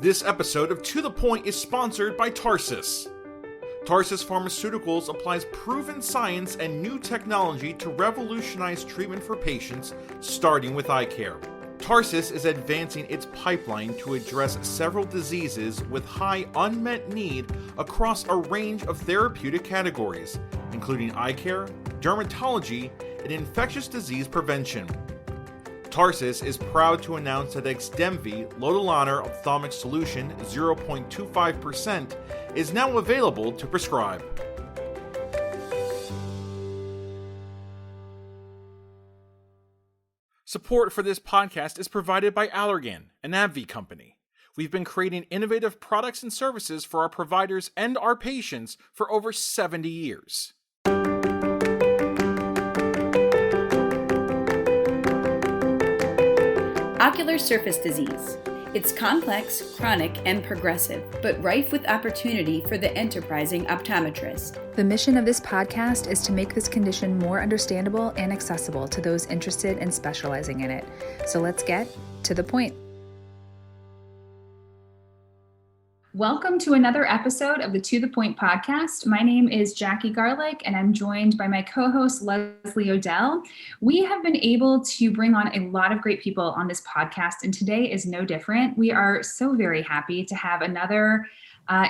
This episode of To The Point is sponsored by Tarsus. Tarsus Pharmaceuticals applies proven science and new technology to revolutionize treatment for patients, starting with eye care. Tarsus is advancing its pipeline to address several diseases with high unmet need across a range of therapeutic categories, including eye care, dermatology, and infectious disease prevention. Tarsus is proud to announce that Xdemvy Lotilaner Ophthalmic Solution 0.25% is now available to prescribe. Support for this podcast is provided by Allergan, an AbbVie company. We've been creating innovative products and services for our providers and our patients for over 70 years. Ocular surface disease. It's complex, chronic, and progressive, but rife with opportunity for the enterprising optometrist. The mission of this podcast is to make this condition more understandable and accessible to those interested in specializing in it. So let's get to the point. Welcome to another episode of the To The Point podcast. My name is Jackie Garlich, and I'm joined by my co-host, Leslie Odell. We have been able to bring on a lot of great people on this podcast, and today is no different. We are so very happy to have another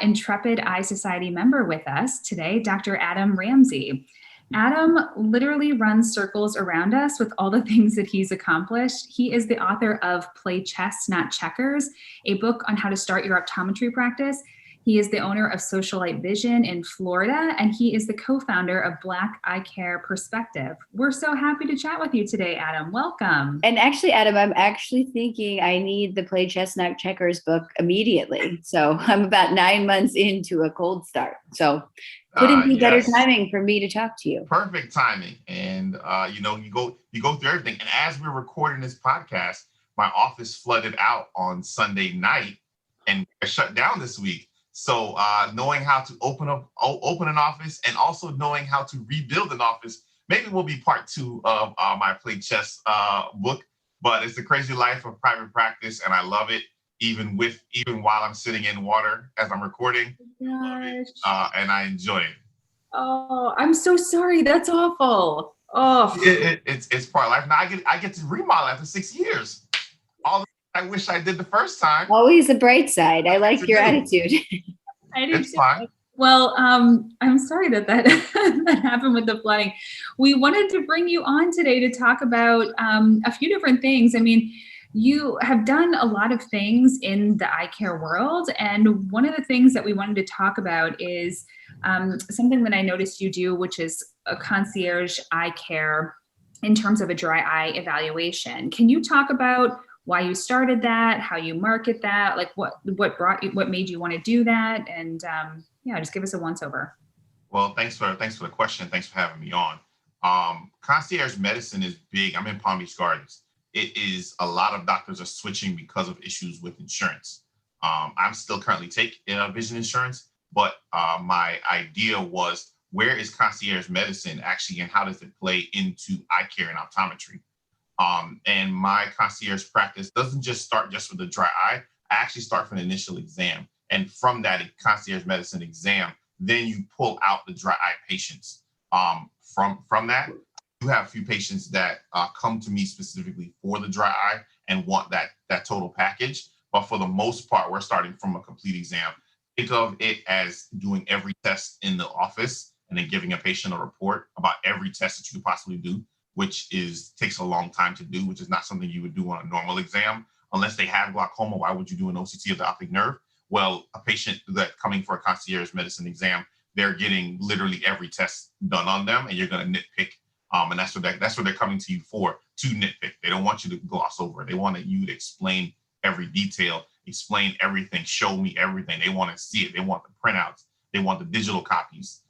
intrepid Eye Society member with us today, Dr. Adam Ramsey. Adam literally runs circles around us with all the things that he's accomplished. He is the author of Play Chess, Not Checkers, a book on how to start your optometry practice. He is the owner of Socialite Vision in Florida, and he is the co-founder of Black Eyecare Perspective. We're so happy to chat with you today, Adam. Welcome. And actually, Adam, I'm actually thinking I need the Play Chess, Not Checkers book immediately. So I'm about 9 months into a cold start. So couldn't be better timing for me to talk to you. Perfect timing. And, you go through everything. And as we're recording this podcast, my office flooded out on Sunday night and shut down this week. So knowing how to open an office and also knowing how to rebuild an office, maybe will be part 2 of my Play Chess book. But it's the crazy life of private practice, and I love it. Even while I'm sitting in water as I'm recording, and I enjoy it. Oh, I'm so sorry. That's awful. Oh, it's part of life. Now I get to remodel after 6 years. All the I wish I did the first time. Always the bright side. I like your attitude. It's fine. Well, I'm sorry that that happened with the flooding. We wanted to bring you on today to talk about a few different things. I mean, you have done a lot of things in the eye care world, and one of the things that we wanted to talk about is something that I noticed you do, which is a concierge eye care in terms of a dry eye evaluation. Can you talk about why you started that, how you market that, like what made you want to do that, and just give us a once over. Well, thanks for the question. Thanks for having me on. Concierge medicine is big. I'm in Palm Beach Gardens. It is a lot of doctors are switching because of issues with insurance. I'm still currently taking vision insurance, but my idea was, where is concierge medicine actually, and how does it play into eye care and optometry? And my concierge practice doesn't just start just with the dry eye. I actually start from an initial exam. And from that concierge medicine exam, then you pull out the dry eye patients. From that, you have a few patients that come to me specifically for the dry eye and want that total package. But for the most part, we're starting from a complete exam. Think of it as doing every test in the office and then giving a patient a report about every test that you could possibly do, which takes a long time to do, which is not something you would do on a normal exam. Unless they have glaucoma, why would you do an OCT of the optic nerve? Well, a patient that coming for a concierge medicine exam, they're getting literally every test done on them, and you're going to nitpick. And that's what they're coming to you for, to nitpick. They don't want you to gloss over it. They want you to explain every detail, explain everything, show me everything. They want to see it. They want the printouts. They want the digital copies.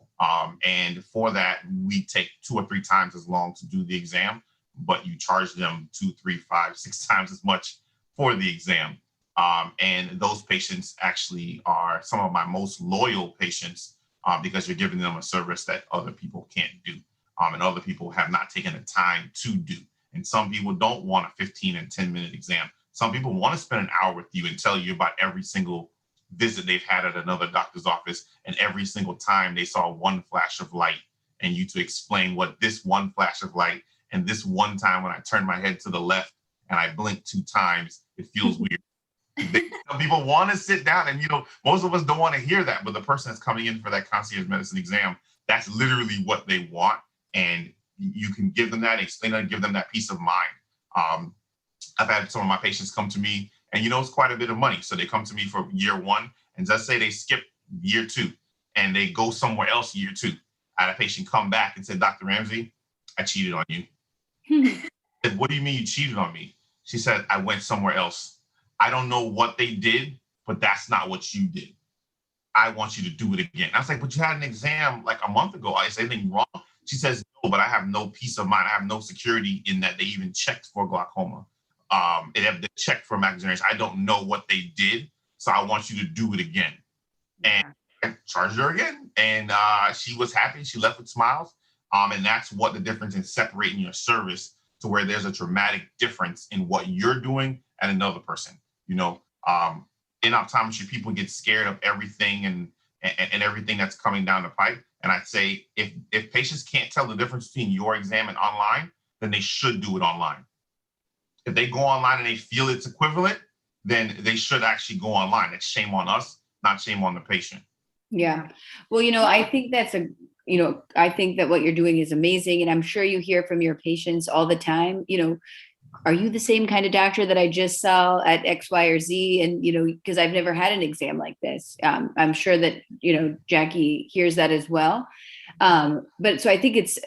And for that, we take 2 or 3 times as long to do the exam, but you charge them 2, 3, 5, 6 times as much for the exam. And those patients actually are some of my most loyal patients because you're giving them a service that other people can't do. And other people have not taken the time to do. And some people don't want a 15 and 10-minute exam. Some people want to spend an hour with you and tell you about every single visit they've had at another doctor's office and every single time they saw one flash of light, and you to explain what this one flash of light and this one time when I turned my head to the left and I blinked 2 times, it feels weird. Some people want to sit down and, most of us don't want to hear that, but the person that's coming in for that concierge medicine exam, that's literally what they want. And you can give them that, explain that, and give them that peace of mind. I've had some of my patients come to me and, it's quite a bit of money. So they come to me for year 1 and let's say they skip year 2 and they go somewhere else year 2. I had a patient come back and said, Dr. Ramsey, I cheated on you. I said, what do you mean you cheated on me? She said, I went somewhere else. I don't know what they did, but that's not what you did. I want you to do it again. I was like, but you had an exam like a month ago. I said anything wrong? She says, no, but I have no peace of mind. I have no security in that they even checked for glaucoma. They have to check for macular degeneration. I don't know what they did, so I want you to do it again. And I charged her again, and she was happy. She left with smiles. And that's what the difference in separating your service to where there's a dramatic difference in what you're doing and another person. In optometry, people get scared of everything and everything that's coming down the pipe. And I'd say if patients can't tell the difference between your exam and online, then they should do it online. If they go online and they feel it's equivalent, then they should actually go online. It's shame on us, not shame on the patient. Yeah. Well, I think I think that what you're doing is amazing. And I'm sure you hear from your patients all the time, are you the same kind of doctor that I just saw at X, Y, or Z? And, because I've never had an exam like this. I'm sure that, Jackie hears that as well. But so I think it's,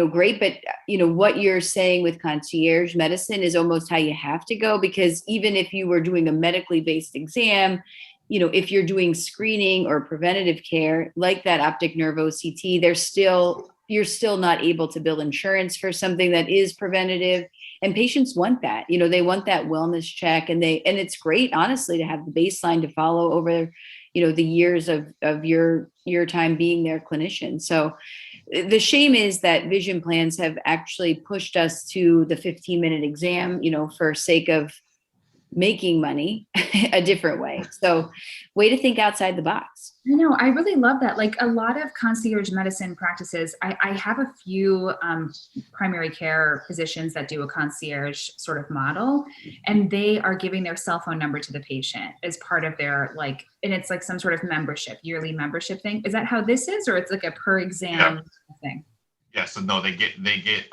great. But, what you're saying with concierge medicine is almost how you have to go, because even if you were doing a medically based exam, if you're doing screening or preventative care like that optic nerve OCT, you're still not able to bill insurance for something that is preventative. And patients want that, they want that wellness check, and it's great, honestly, to have the baseline to follow over, the years of your time being their clinician. So the shame is that vision plans have actually pushed us to the 15-minute exam, for sake of making money a different way. So way to think outside the box. I know. I really love that. Like a lot of concierge medicine practices, I have a few primary care physicians that do a concierge sort of model, and they are giving their cell phone number to the patient as part of their and it's like some sort of yearly membership thing. Is that how this is, or it's like a per exam thing? Yeah. So no, they get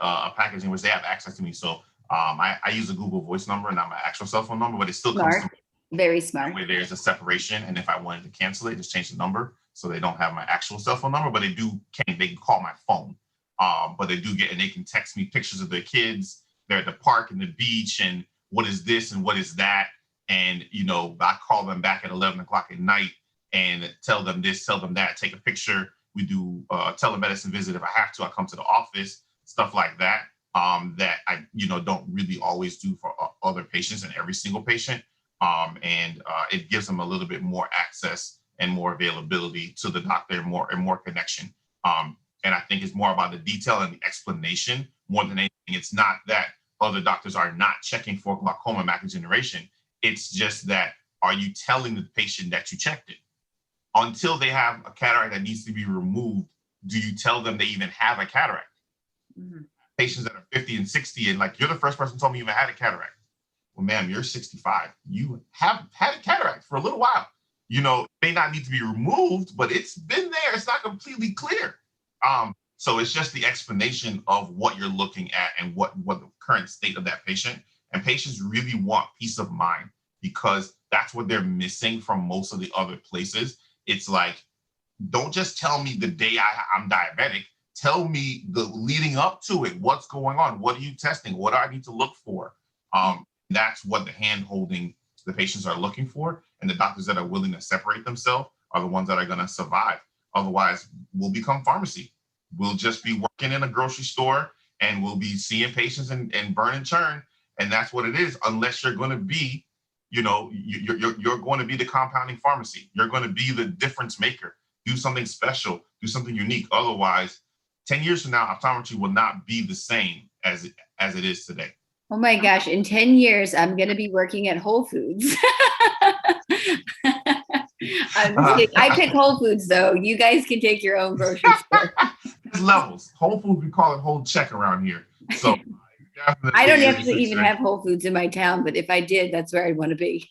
a package in which they have access to me. So I use a Google Voice number and not my actual cell phone number, but it still comes to me. Very smart. Where there's a separation, and if I wanted to cancel it, just change the number so they don't have my actual cell phone number, but they can call my phone. But they do and they can text me pictures of their kids. They're at the park and the beach, and what is this and what is that, and I call them back at 11 o'clock at night and tell them this, tell them that, take a picture. We do telemedicine visit if I have to. I come to the office, stuff like that. That I don't really always do for other patients and every single patient. And it gives them a little bit more access and more availability to the doctor and more connection. And I think it's more about the detail and the explanation more than anything. It's not that other doctors are not checking for glaucoma macular degeneration. It's just that, are you telling the patient that you checked it? Until they have a cataract that needs to be removed, do you tell them they even have a cataract? Mm-hmm. Patients that are 50 and 60 and you're the first person who told me you even had a cataract. Well, ma'am, you're 65. You have had a cataract for a little while. It may not need to be removed, but it's been there. It's not completely clear. So it's just the explanation of what you're looking at and what the current state of that patient. And patients really want peace of mind because that's what they're missing from most of the other places. It's like, don't just tell me the day I'm diabetic. Tell me the leading up to it. What's going on? What are you testing? What do I need to look for? That's what the hand holding the patients are looking for. And the doctors that are willing to separate themselves are the ones that are going to survive. Otherwise, we'll become pharmacy. We'll just be working in a grocery store and we'll be seeing patients and burn and churn. And that's what it is, unless you're going to be, you're going to be the compounding pharmacy. You're going to be the difference maker. Do something special, do something unique. Otherwise, 10 years from now, optometry will not be the same as it is today. Oh my gosh, in 10 years, I'm going to be working at Whole Foods. I'm just kidding. I pick Whole Foods, though. You guys can take your own grocery store. There's levels. Whole Foods, we call it whole check around here. So I don't actually even have Whole Foods in my town, but if I did, that's where I'd want to be.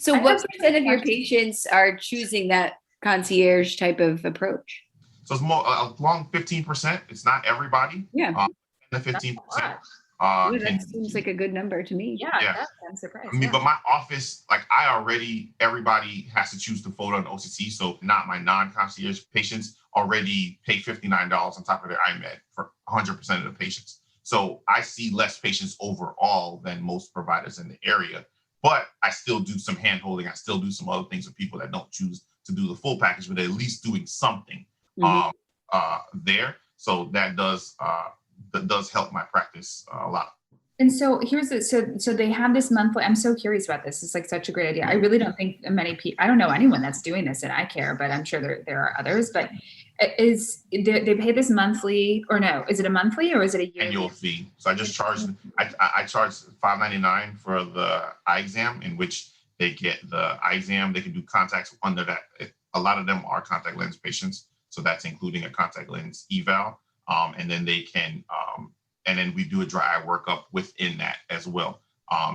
So what percent of your patients are choosing that concierge type of approach? So it's more along 15%. It's not everybody. Yeah. The 15%. That seems like a good number to me. Yeah. I'm surprised. I mean, but my office, like everybody has to choose the photo and OCT. So not my non-concierge patients already pay $59 on top of their IMED for 100% of the patients. So I see less patients overall than most providers in the area, but I still do some hand holding. I still do some other things with people that don't choose to do the full package, but they're at least doing something there. So that does help my practice a lot. And so so they have this monthly, I'm so curious about this. It's like such a great idea. I really don't think many people, I don't know anyone that's doing this in eye care, but I'm sure there are others, but they pay this monthly, or no, is it a monthly or is it a yearly? Annual fee. So I just charge, I charge $5.99 for the eye exam, in which they get the eye exam. They can do contacts under that. A lot of them are contact lens patients. So that's including a contact lens eval. And then they can, and then we do a dry eye workup within that as well.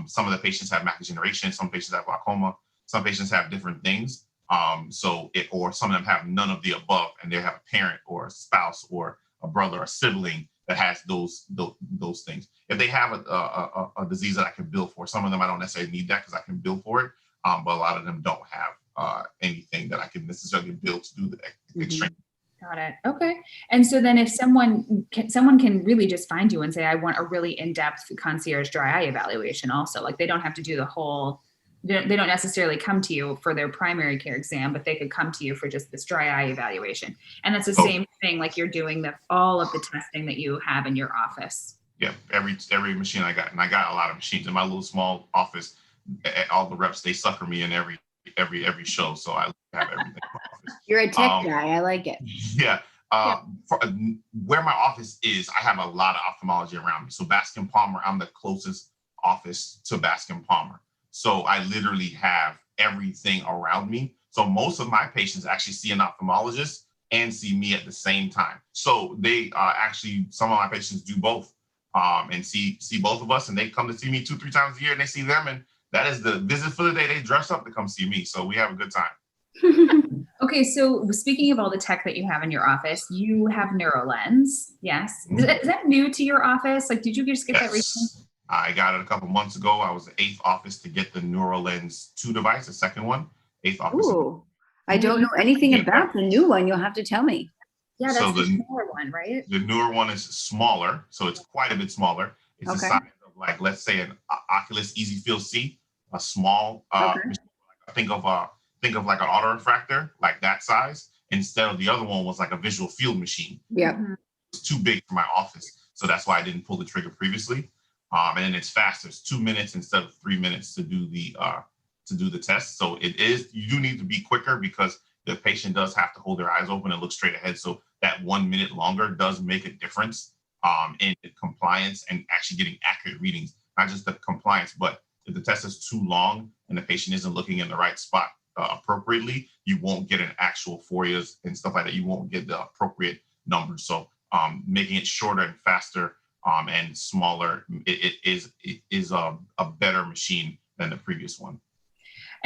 Some of the patients have macular degeneration. Some patients have glaucoma. Some patients have different things. Or some of them have none of the above, and they have a parent or a spouse or a brother or sibling that has those things. If they have a disease that I can bill for, some of them I don't necessarily need that because I can bill for it. But a lot of them don't have anything that I can necessarily bill to do the extreme. Got it. Okay. And so then if someone can really just find you and say, I want a really in-depth concierge dry eye evaluation also, like they don't have to do the whole, they don't necessarily come to you for their primary care exam, but they could come to you for just this dry eye evaluation. And that's the same thing, like you're doing all of the testing that you have in your office. Yeah. Every machine I got, and I got a lot of machines in my little small office. All the reps, they sucker me in every show. So I have everything in my office. You're a tech guy. I like it. Yeah. For where my office is, I have a lot of ophthalmology around me. So Bascom Palmer, I'm the closest office to Bascom Palmer. So I literally have everything around me. So most of my patients actually see an ophthalmologist and see me at the same time. So they actually, some of my patients do both and see both of us, and they come to see me 2-3 times a year, and they see them, and that is the visit for the day. They dress up to come see me. So we have a good time. Okay. So speaking of all the tech that you have in your office, you have NeuroLens. Yes. Is that new to your office? Like, did you just get that recently? I got it a couple months ago. I was the 8th office to get the NeuroLens 2 device, the second one. 8th office. Ooh, I don't know anything about the new one. You'll have to tell me. Yeah, that's the newer one, right? The newer one is smaller. So it's quite a bit smaller. It's the size of, like, let's say an Oculus Easy Field C, a small, think of like an autorefractor, like that size, instead of the other one was like a visual field machine. Yeah. It's too big for my office. So that's why I didn't pull the trigger previously. And then it's faster. It's 2 minutes instead of 3 minutes to do the test. So you do need to be quicker because the patient does have to hold their eyes open and look straight ahead. So that 1 minute longer does make a difference in compliance and actually getting accurate readings, not just the compliance, but if the test is too long and the patient isn't looking in the right spot appropriately, you won't get an actual FOIAs and stuff like that. You won't get the appropriate numbers. So making it shorter and faster and smaller, it is a better machine than the previous one.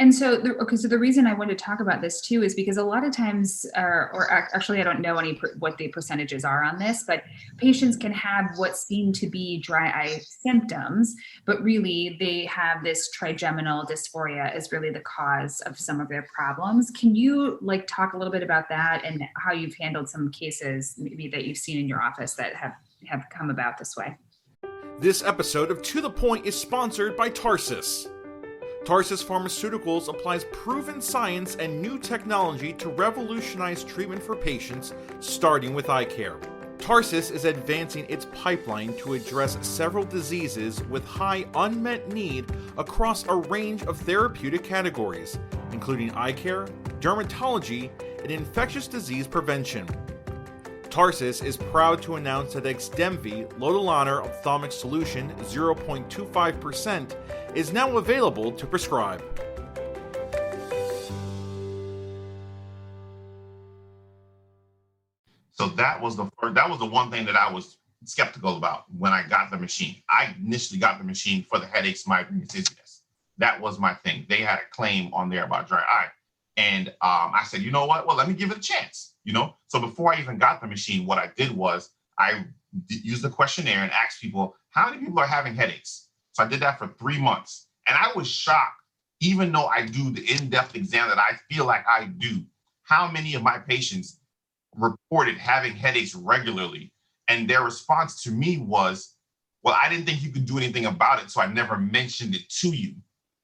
And so, so the reason I wanted to talk about this too is because a lot of times, or actually I don't know what the percentages are on this, but patients can have what seem to be dry eye symptoms, but really they have this trigeminal dysphoria is really the cause of some of their problems. Can you talk a little bit about that and how you've handled some cases maybe that you've seen in your office that have come about this way? This episode of To The Point is sponsored by Tarsus. Tarsus Pharmaceuticals applies proven science and new technology to revolutionize treatment for patients, starting with eye care. Tarsus is advancing its pipeline to address several diseases with high unmet need across a range of therapeutic categories, including eye care, dermatology, and infectious disease prevention. Tarsus is proud to announce that XDEMVY Lotilaner Ophthalmic Solution 0.25% is now available to prescribe. So that was the one thing that I was skeptical about when I got the machine. I initially got the machine for the headaches, migraines, dizziness. That was my thing. They had a claim on there about dry eye. And I said, you know what? Well, let me give it a chance, So before I even got the machine, what I did was I used the questionnaire and asked people, how many people are having headaches? So I did that for 3 months. And I was shocked, even though I do the in-depth exam that I feel like I do, how many of my patients reported having headaches regularly. And their response to me was, well, I didn't think you could do anything about it, so I never mentioned it to you.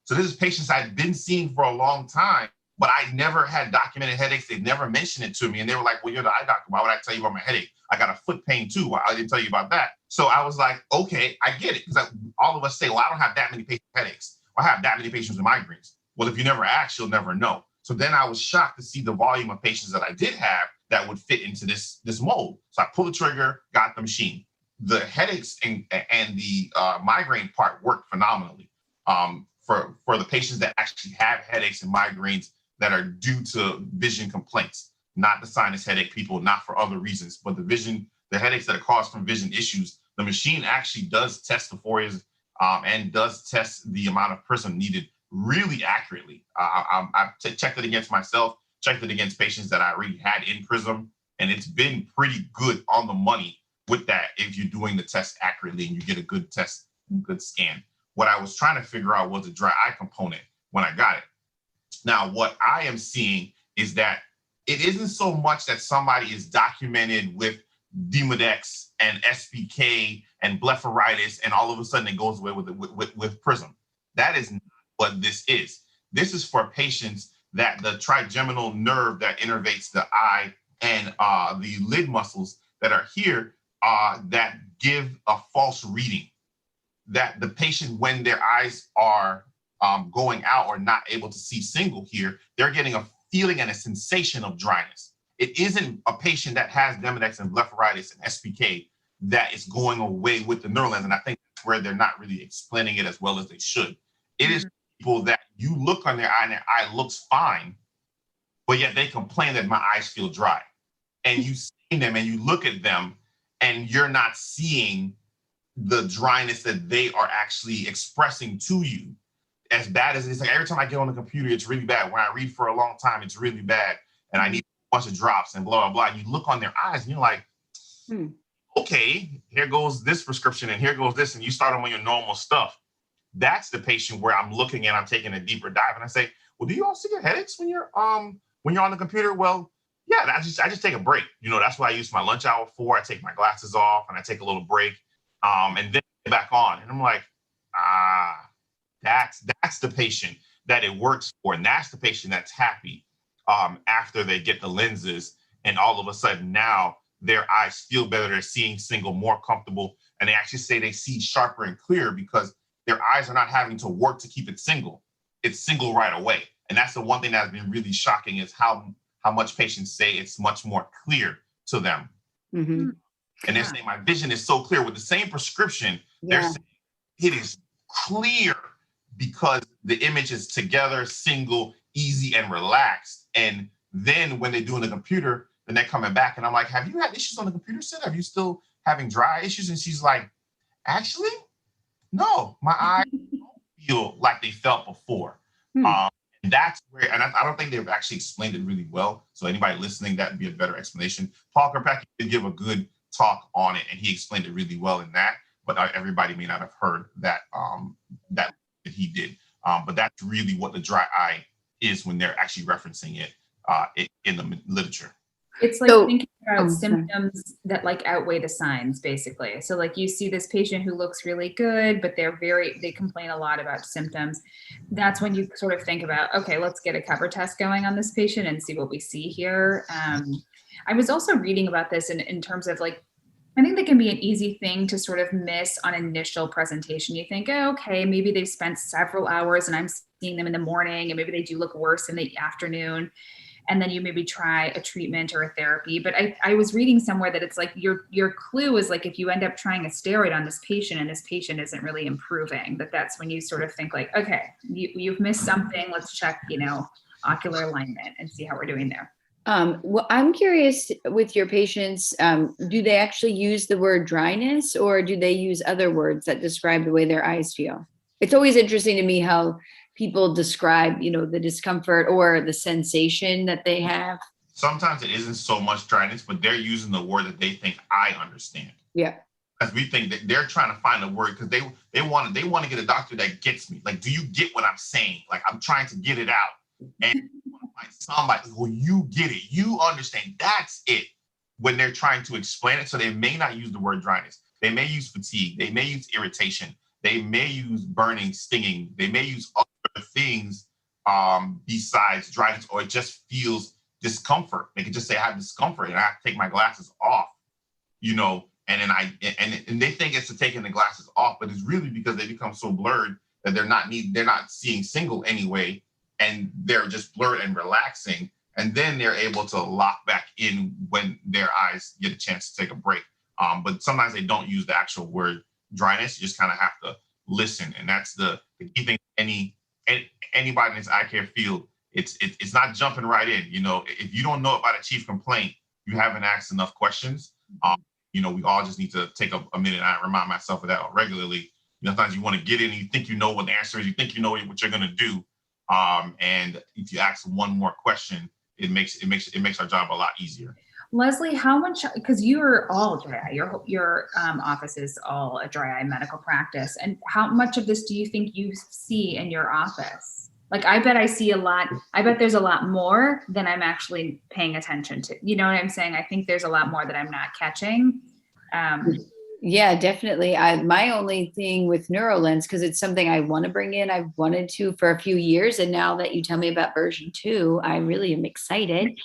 So this is patients I'd been seeing for a long time, but I never had documented headaches. They never mentioned it to me. And they were like, well, you're the eye doctor. Why would I tell you about my headache? I got a foot pain too. Why I didn't tell you about that? So I was like, okay, I get it. Because all of us say, well, I don't have that many patients with headaches. Or I have that many patients with migraines. Well, if you never ask, you'll never know. So then I was shocked to see the volume of patients that I did have that would fit into this mold. So I pulled the trigger, got the machine. The headaches and the migraine part worked phenomenally. For the patients that actually have headaches and migraines that are due to vision complaints, not the sinus headache people, not for other reasons, but the headaches that are caused from vision issues, the machine actually does test the forias and does test the amount of prism needed really accurately. I checked it against myself, checked it against patients that I already had in prism, and it's been pretty good on the money with that if you're doing the test accurately and you get a good test, good scan. What I was trying to figure out was the dry eye component when I got it. Now, what I am seeing is that it isn't so much that somebody is documented with Demodex and SPK and blepharitis, and all of a sudden it goes away with prism. That is not what this is. This is for patients that the trigeminal nerve that innervates the eye and the lid muscles that are here that give a false reading. That the patient, when their eyes are going out or not able to see single here, they're getting a feeling and a sensation of dryness. It isn't a patient that has Demodex and blepharitis and SPK that is going away with the neural lens. And I think that's where they're not really explaining it as well as they should. It is people that you look on their eye and their eye looks fine, but yet they complain that my eyes feel dry. And you see them and you look at them and you're not seeing the dryness that they are actually expressing to you. As bad as it is, like every time I get on the computer, it's really bad. When I read for a long time, it's really bad. And I need a bunch of drops and blah, blah, blah. And you look on their eyes and you're like, okay, here goes this prescription and here goes this. And you start them on your normal stuff. That's the patient where I'm looking and I'm taking a deeper dive. And I say, well, do you also get headaches when you're on the computer? Well, yeah, I just take a break. That's what I use my lunch hour for. I take my glasses off and I take a little break and then get back on. And I'm like, that's the patient that it works for. And that's the patient that's happy after they get the lenses. And all of a sudden now their eyes feel better. They're seeing single, more comfortable. And they actually say they see sharper and clearer because their eyes are not having to work to keep it single. It's single right away. And that's the one thing that's been really shocking is how much patients say it's much more clear to them. Mm-hmm. And they're saying my vision is so clear with the same prescription. They're saying it is clear because the image is together, single, easy, and relaxed. And then when they're doing the computer, then they're coming back and I'm like, have you had issues on the computer set? Are you still having dry issues? And she's like, actually, no, my eyes don't feel like they felt before. And that's where, and I don't think they've actually explained it really well. So anybody listening, that would be a better explanation. Paul Kirkpatrick did give a good talk on it and he explained it really well in that, but everybody may not have heard that that he did. But that's really what the dry eye is when they're actually referencing it in the literature. It's like thinking about symptoms that like outweigh the signs, basically. So like you see this patient who looks really good, but they complain a lot about symptoms. That's when you sort of think about, okay, let's get a cover test going on this patient and see what we see here. I was also reading about this in terms of like, I think that can be an easy thing to sort of miss on initial presentation. You think, oh, okay, maybe they've spent several hours and I'm seeing them in the morning and maybe they do look worse in the afternoon. and then you maybe try a treatment or a therapy. But I was reading somewhere that it's like your clue is like if you end up trying a steroid on this patient and this patient isn't really improving, that's when you sort of think like, okay, you've missed something. Let's check, ocular alignment and see how we're doing there. Well, I'm curious with your patients, do they actually use the word dryness, or do they use other words that describe the way their eyes feel? It's always interesting to me how people describe, the discomfort or the sensation that they have. Sometimes it isn't so much dryness, but they're using the word that they think I understand. Yeah. Because we think that they're trying to find a word because they want to get a doctor that gets me. Like, do you get what I'm saying? Like, I'm trying to get it out. And find somebody, well, you get it, you understand, that's it, when they're trying to explain it. So they may not use the word dryness, they may use fatigue, they may use irritation, they may use burning, stinging, they may use other things besides dryness, or it just feels discomfort. They can just say I have discomfort and I have to take my glasses off, and then and they think it's to taking the glasses off, but it's really because they become so blurred that they're not seeing single anyway, and they're just blurred and relaxing, and then they're able to lock back in when their eyes get a chance to take a break. But sometimes they don't use the actual word dryness. You just kind of have to listen, and that's the key thing. Anybody in this eye care field, it's not jumping right in. If you don't know about a chief complaint, you haven't asked enough questions. We all just need to take a minute. I remind myself of that regularly. Sometimes you want to get in and you think you know what the answer is, you think you know what you're going to do. And if you ask one more question, it makes our job a lot easier. Leslie, how much, because you are all dry eye, your office is all a dry eye medical practice, and how much of this do you think you see in your office? Like, I bet I see a lot. I bet there's a lot more than I'm actually paying attention to. You know what I'm saying? I think there's a lot more that I'm not catching. Yeah, definitely. My only thing with NeuroLens, because it's something I want to bring in, I've wanted to for a few years, and now that you tell me about version 2, I really am excited,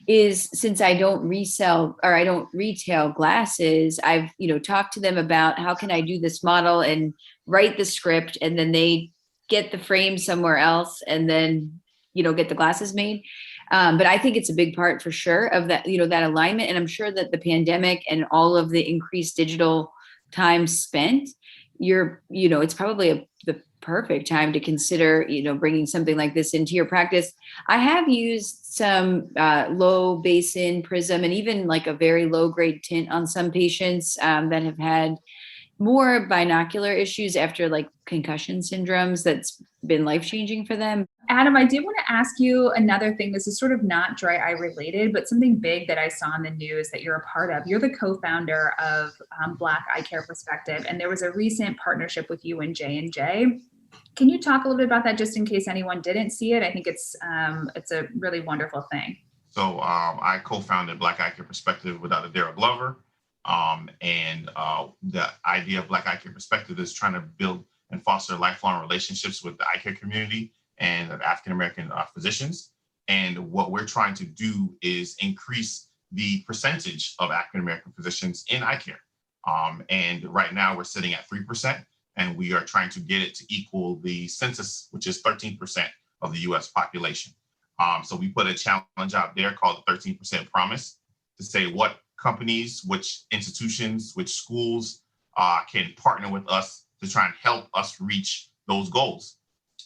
is since I don't resell or I don't retail glasses, I've, talked to them about how can I do this model and write the script, and then they get the frame somewhere else and then, get the glasses made. But I think it's a big part for sure of that, that alignment. And I'm sure that the pandemic and all of the increased digital time spent, it's probably the perfect time to consider, bringing something like this into your practice. I have used some low basin prism and even like a very low grade tint on some patients that have had more binocular issues after like concussion syndromes. That's been life-changing for them. Adam, I did want to ask you another thing. This is sort of not dry eye related, but something big that I saw in the news that you're a part of. You're the co-founder of Black Eyecare Perspective, and there was a recent partnership with you and J&J. Can you talk a little bit about that, just in case anyone didn't see it? I think it's a really wonderful thing. So I co-founded Black Eyecare Perspective with Dr. Darrell Glover. And the idea of Black Eyecare Perspective is trying to build and foster lifelong relationships with the eye care community and African-American physicians. And what we're trying to do is increase the percentage of African-American physicians in eye care. And right now we're sitting at 3%, and we are trying to get it to equal the census, which is 13% of the US population. So we put a challenge out there called the 13% Promise to say what companies, which institutions, which schools can partner with us to try and help us reach those goals.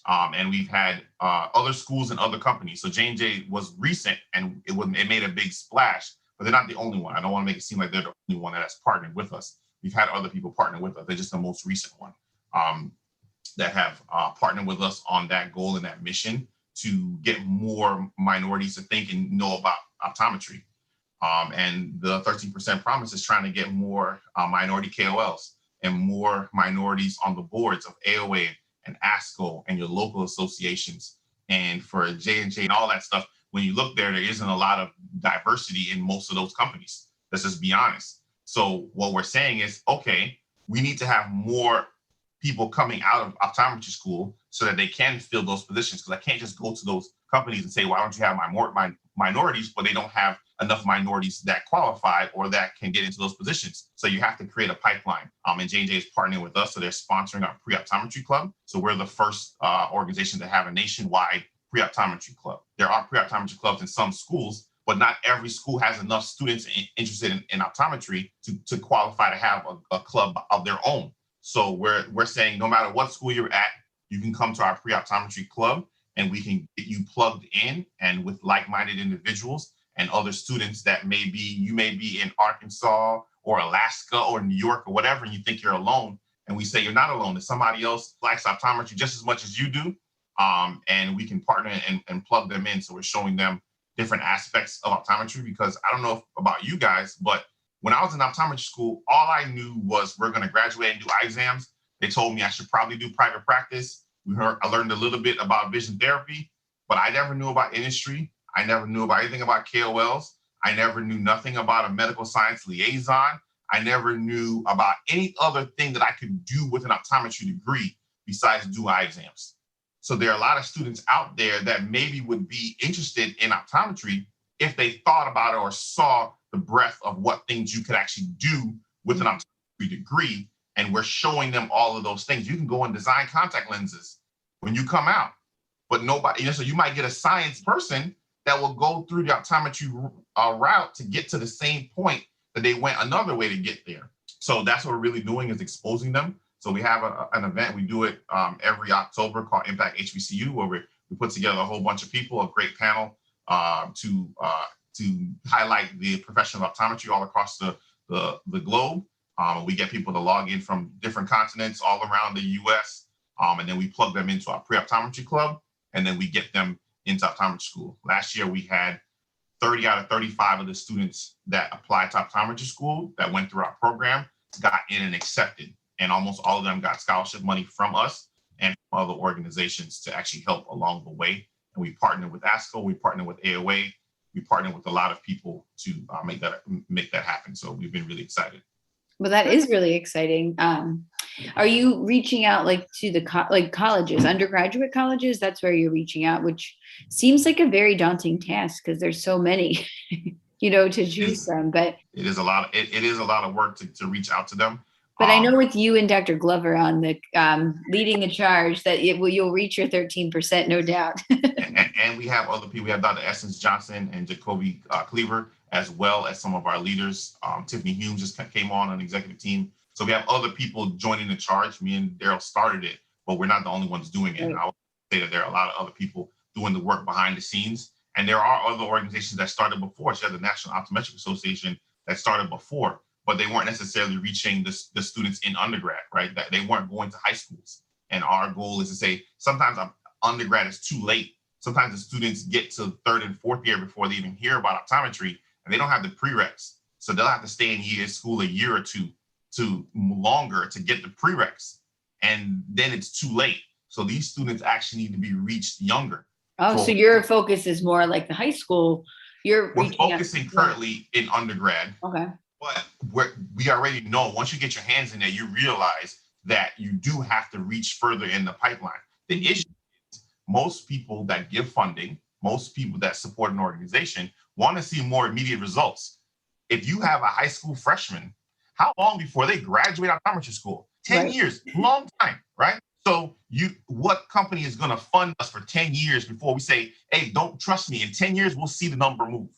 And we've had other schools and other companies. So J&J was recent, and it made a big splash, but they're not the only one. I don't want to make it seem like they're the only one that's partnered with us. We've had other people partner with us. They're just the most recent one that have partnered with us on that goal and that mission to get more minorities to think and know about optometry. And the 13% Promise is trying to get more minority KOLs and more minorities on the boards of AOA and ASCO and your local associations. And for J&J and all that stuff, when you look there isn't a lot of diversity in most of those companies. Let's just be honest. So what we're saying is, okay, we need to have more people coming out of optometry school so that they can fill those positions. Because I can't just go to those companies and say, why don't you have my minorities, but they don't have enough minorities that qualify or that can get into those positions. So you have to create a pipeline. And J&J is partnering with us. So they're sponsoring our pre-optometry club. So we're the first organization to have a nationwide pre-optometry club. There are pre-optometry clubs in some schools, but not every school has enough students interested in optometry to qualify to have a club of their own. So we're saying no matter what school you're at, you can come to our pre-optometry club and we can get you plugged in and with like-minded individuals and other students that you may be in Arkansas or Alaska or New York or whatever, and you think you're alone. And we say you're not alone. There's somebody else likes optometry just as much as you do. And we can partner and plug them in. So we're showing them different aspects of optometry, because I don't know about you guys, but when I was in optometry school, all I knew was we're going to graduate and do eye exams. They told me I should probably do private practice. I learned a little bit about vision therapy, but I never knew about industry. I never knew about anything about KOLs. I never knew nothing about a medical science liaison. I never knew about any other thing that I could do with an optometry degree besides do eye exams. So there are a lot of students out there that maybe would be interested in optometry if they thought about it or saw the breadth of what things you could actually do with an optometry degree. And we're showing them all of those things. You can go and design contact lenses when you come out, but nobody, so you might get a science person that will go through the optometry route to get to the same point that they went another way to get there. So that's what we're really doing, is exposing them. So we have an event, we do it every October called Impact HBCU, where we put together a whole bunch of people, a great panel to highlight the profession of optometry all across the globe. We get people to log in from different continents all around the US, and then we plug them into our pre-optometry club, and then we get them into optometry school. Last year, we had 30 out of 35 of the students that applied to optometry school that went through our program got in and accepted. And almost all of them got scholarship money from us and from other organizations to actually help along the way. And we partner with ASCO, we partner with AOA, we partner with a lot of people to make that happen. So we've been really excited. Well, that is really exciting. Are you reaching out to the colleges, undergraduate colleges? That's where you're reaching out, which seems like a very daunting task because there's so many, to choose from. But it is a lot. It is a lot of work to reach out to them. But I know with you and Dr. Glover on the leading the charge that you'll reach your 13%, no doubt. and we have other people. We have Dr. Essence Johnson and Jacoby Cleaver, as well as some of our leaders. Tiffany Hume just came on an executive team. So we have other people joining the charge. Me and Daryl started it, but we're not the only ones doing it. Right. And I would say that there are a lot of other people doing the work behind the scenes. And there are other organizations that started before. So you have the National Optometric Association that started before, but they weren't necessarily reaching the students in undergrad, right? That they weren't going to high schools. And our goal is to say, sometimes undergrad is too late. Sometimes the students get to third and fourth year before they even hear about optometry, and they don't have the prereqs. So they'll have to stay in school a year or two to longer to get the prereqs. And then it's too late. So these students actually need to be reached younger. Oh, so your focus is more like the high school. We're focusing currently in undergrad. Okay. But we already know once you get your hands in there, you realize that you do have to reach further in the pipeline. The issue is most people that give funding, most people that support an organization want to see more immediate results. If you have a high school freshman, how long before they graduate optometry school? 10 years, long time, right? So what company is going to fund us for 10 years before we say, hey, don't trust me. In 10 years, we'll see the number move,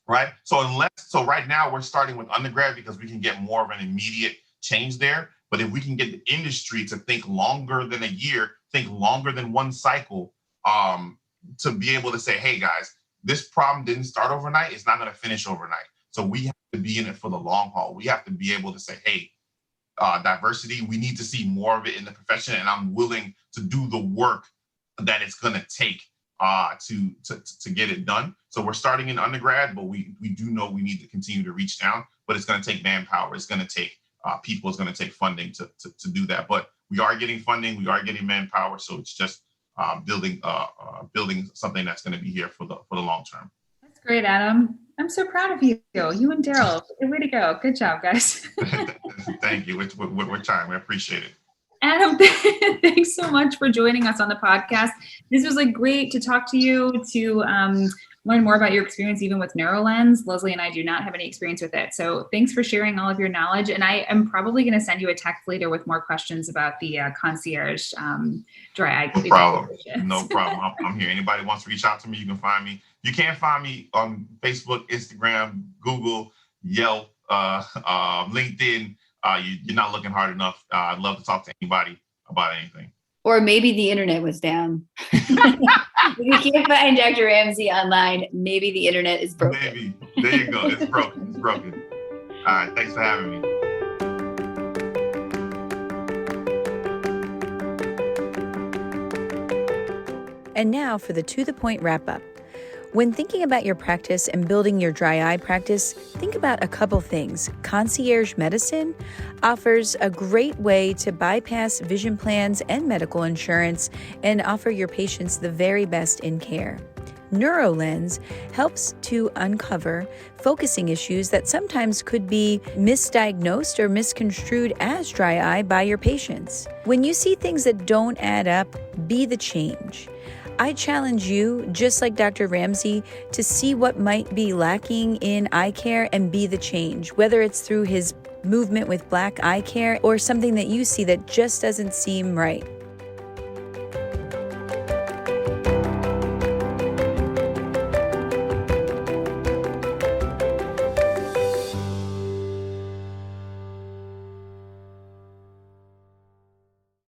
right? So right now we're starting with undergrad because we can get more of an immediate change there. But if we can get the industry to think longer than a year, think longer than one cycle, to be able to say, hey guys, this problem didn't start overnight. It's not going to finish overnight. So we have to be in it for the long haul. We have to be able to say, hey, diversity, we need to see more of it in the profession, and I'm willing to do the work that it's going to take to get it done. So we're starting in undergrad, but we do know we need to continue to reach down, but it's going to take manpower. It's going to take people. It's going to take funding to do that. But we are getting funding. We are getting manpower. So it's just building something that's going to be here for the long term. That's great, Adam. I'm so proud of you. You and Daryl. Way to go. Good job, guys. Thank you. We're trying. We appreciate it. Adam, thanks so much for joining us on the podcast. This was great to talk to you, to learn more about your experience even with NeuroLens. Leslie and I do not have any experience with it. So thanks for sharing all of your knowledge. And I am probably going to send you a text later with more questions about the concierge dry eye. No problem. No problem. I'm here. Anybody wants to reach out to me, you can find me. You can find me on Facebook, Instagram, Google, Yelp, LinkedIn. You're not looking hard enough. I'd love to talk to anybody about anything. Or maybe the internet was down. If you can't find Dr. Ramsey online, maybe the internet is broken. Maybe. There you go. It's broken. It's broken. All right. Thanks for having me. And now for the To The Point wrap-up. When thinking about your practice and building your dry eye practice, think about a couple things. Concierge medicine offers a great way to bypass vision plans and medical insurance and offer your patients the very best in care. NeuroLens helps to uncover focusing issues that sometimes could be misdiagnosed or misconstrued as dry eye by your patients. When you see things that don't add up, be the change. I challenge you, just like Dr. Ramsey, to see what might be lacking in eye care and be the change, whether it's through his movement with Black Eyecare or something that you see that just doesn't seem right.